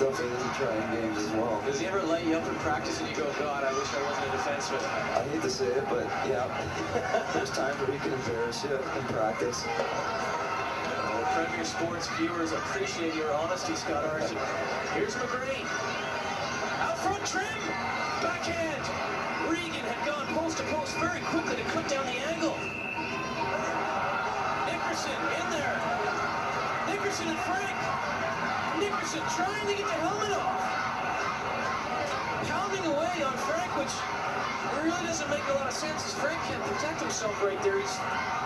stuff that isn't trying games as well. Does he ever light you up in practice and you go, God, I wish I wasn't a defenseman? I hate to say it, but yeah, there's times where he can embarrass you in practice. Well, Premier Sports viewers appreciate your honesty, Scott Archie. Here's McGrane. Out front, trim, backhand. Regan had gone post to post very quickly to cut down the angle. Nickerson in there. Nickerson and Frank. Nickerson trying to get the helmet off. Pounding away on Frank, which really doesn't make a lot of sense as Frank can't protect himself right there. He's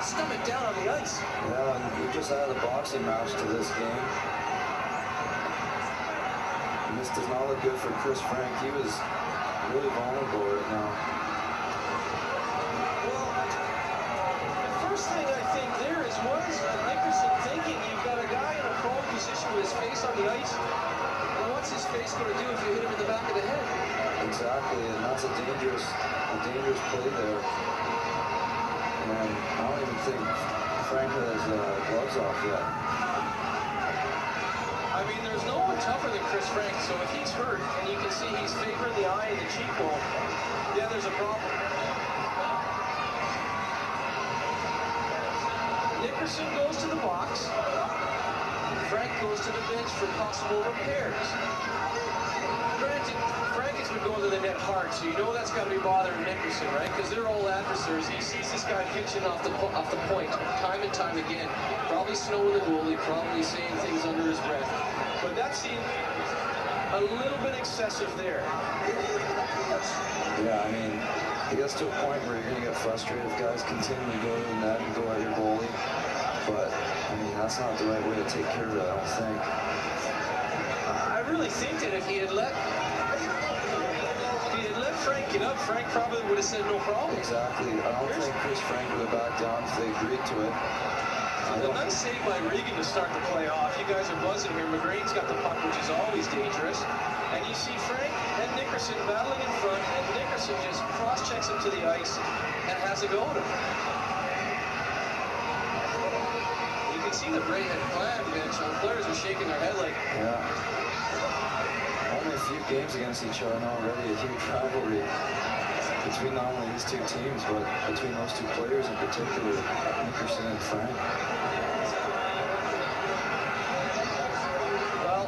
stomach down on the ice. Yeah, and we just added a boxing match to this game. And this does not look good for Chris Frank. He was really vulnerable right now. Well, the first thing I think there is, what is Nickerson thinking? You've got a guy in a prone position with his face on the ice. And what's his face going to do if you hit him in the back of the head? Exactly, and that's a dangerous play there. And I don't even think Frank has gloves off yet. I mean, there's no one tougher than Chris Frank, so if he's hurt, and you can see he's favoring the eye and the cheekbone, yeah, there's a problem. Nickerson goes to the box. Frank goes to the bench for possible repairs. Granted, Frank has been going to the net hard, so you know that's got to be bothering Nickerson, right? Because they're old adversaries. He sees this guy pitching off the point time and time again. Probably snowing the goalie, probably saying things under his breath. But that seemed a little bit excessive there. Yeah, I mean, it gets to a point where you're going to get frustrated if guys continue to go to the net and go at your goalie. But, I mean, that's not the right way to take care of it, I don't think. I really think that if he had let Frank get up, Frank probably would have said no problem. Exactly. I don't think Chris Frank would have backed down if they agreed to it. A nice save by Regan to start the play off. You guys are buzzing here. McGrane's got the puck, which is always dangerous. And you see Frank and Nickerson battling in front, and Nickerson just cross-checks him to the ice and has a go at him. You can see the Bray had planned, man, so the players are shaking their head like... Yeah. Only a few games against each other and already a huge rivalry between not only these two teams, but between those two players in particular, Nickerson and Frank. Well,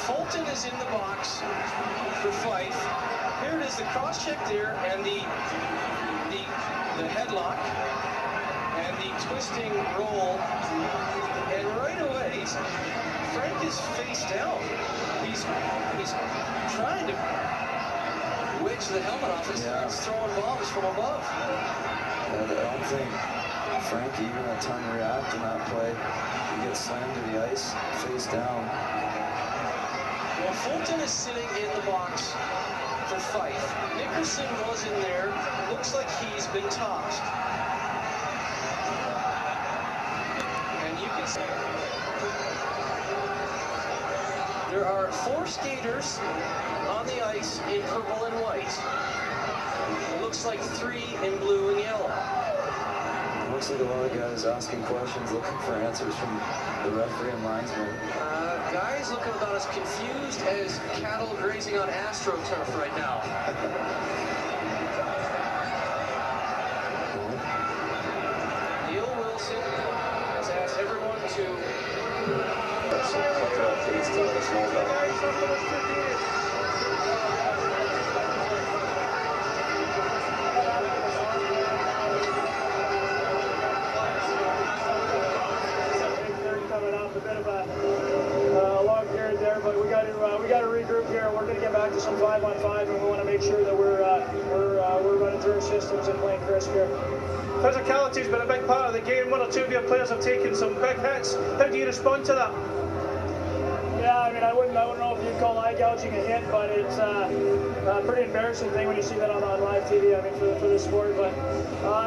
Fulton is in the box for Fife. Here it is, the cross-check there, and the headlock, and the twisting roll, and right away, Frank is face down. He's trying to wedge the helmet off his head. He's throwing bombs from above. I don't think Frank even had time to react in that play. He gets slammed to the ice, face down. Well, Fulton is sitting in the box for Fife. Nickerson was in there. Looks like he's been tossed. And you can see there are 4 skaters on the ice in purple and white. It looks like 3 in blue and yellow. It looks like a lot of guys asking questions, looking for answers from the referee and linesman. Guys looking about as confused as cattle grazing on AstroTurf right now. Neil Wilson has asked everyone to... Updates to let us know about. Coming off a bit of a long period there, but we got to regroup here. We're going to get back to some 5-on-5, and we want to make sure that we're running through our systems and playing crisp here. Physicality's been a big part of the game. 1 or 2 of your players have taken some big hits. How do you respond to that? Yeah, I mean, I wouldn't know if you'd call eye gouging a hit, but it's a pretty embarrassing thing when you see that on live TV. I mean, for the sport. But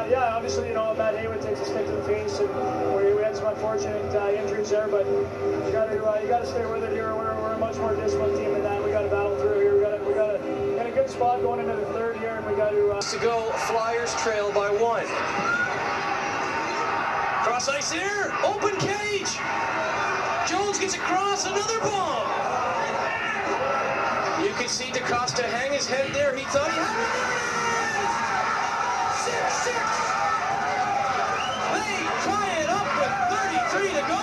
yeah, obviously, you know, Matt Haywood takes a stick to the face, and we had some unfortunate injuries there. But you got to stay with it here. We're a much more disciplined team than that. We got to battle through here. We got in a good spot going into the 3rd year, and we got to go. Flyers trail by 1. Cross ice here, open cage. Jones gets across, another bomb. You could see DaCosta hang his head there. He thought he had it. 6-6. They tie it up with 33 to go.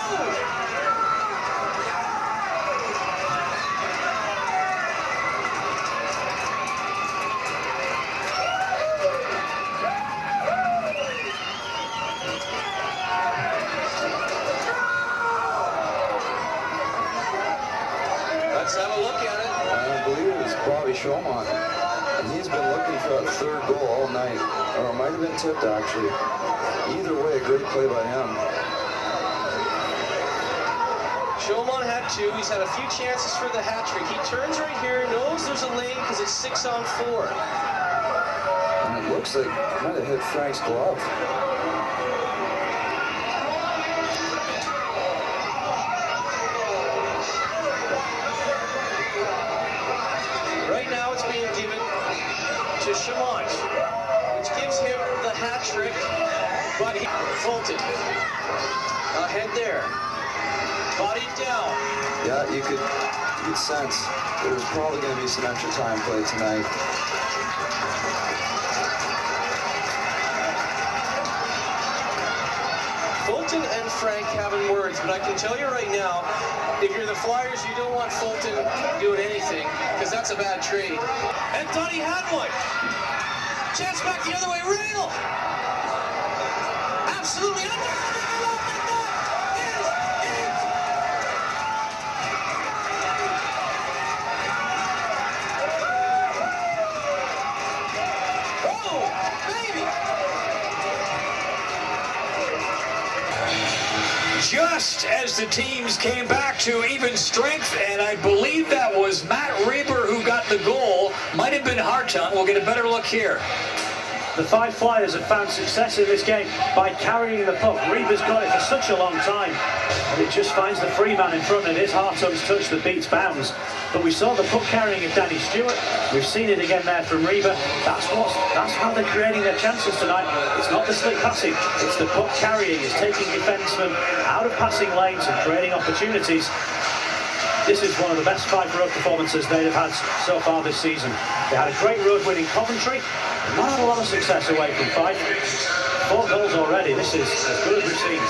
Let's have a look at it. I believe it was Bobby Shomon. And he's been looking for that third goal all night. Or it might have been tipped, actually. Either way, a great play by him. Shomon had two. He's had a few chances for the hat trick. He turns right here, knows there's a lane because it's 6-on-4. And it looks like it might have hit Frank's glove. Right now it's being given to Shomon, which gives him the hat trick, but he Fulton ahead there, bodied down. Yeah, you could sense there was probably going to be some extra time play tonight. Fulton and Frank having words, but I can tell you right now, if you're the Flyers, you don't want Fulton doing anything, because that's a bad trade. And Donnie had one. Chance back the other way, rail. Absolutely under. Just as the teams came back to even strength, and I believe that was Matt Reber who got the goal. Might have been Hartung. We'll get a better look here. The five Flyers have found success in this game by carrying the puck. Reber's got it for such a long time, and it just finds the free man in front. It is Hartung's touch that beats bounds. But we saw the puck carrying of Danny Stewart. We've seen it again there from Reber. That's how they're creating their chances tonight. It's not the slick passing, it's the puck carrying. It's taking defensemen out of passing lanes and creating opportunities. This is one of the best 5 road performances they have had so far this season. They had a great road win in Coventry. Not had a lot of success away from Fife. 4 goals already. This is as good as we've seen.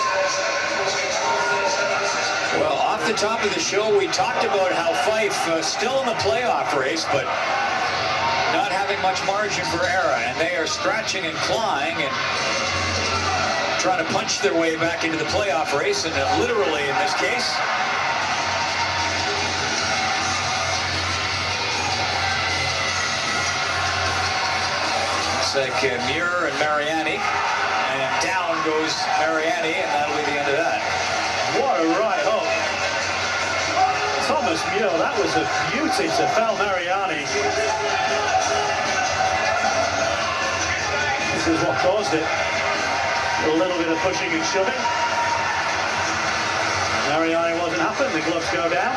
Well, off the top of the show, we talked about how Fife still in the playoff race, but not having much margin for error, and they are scratching and clawing and trying to punch their way back into the playoff race, and literally in this case. Looks like Muir and Mariani, and down goes Mariani, and that'll be the end of that. What a right hook. Thomas Muir, that was a beauty to foul Mariani. This is what caused it. A little bit of pushing and shoving. Mariani wasn't happy, the gloves go down.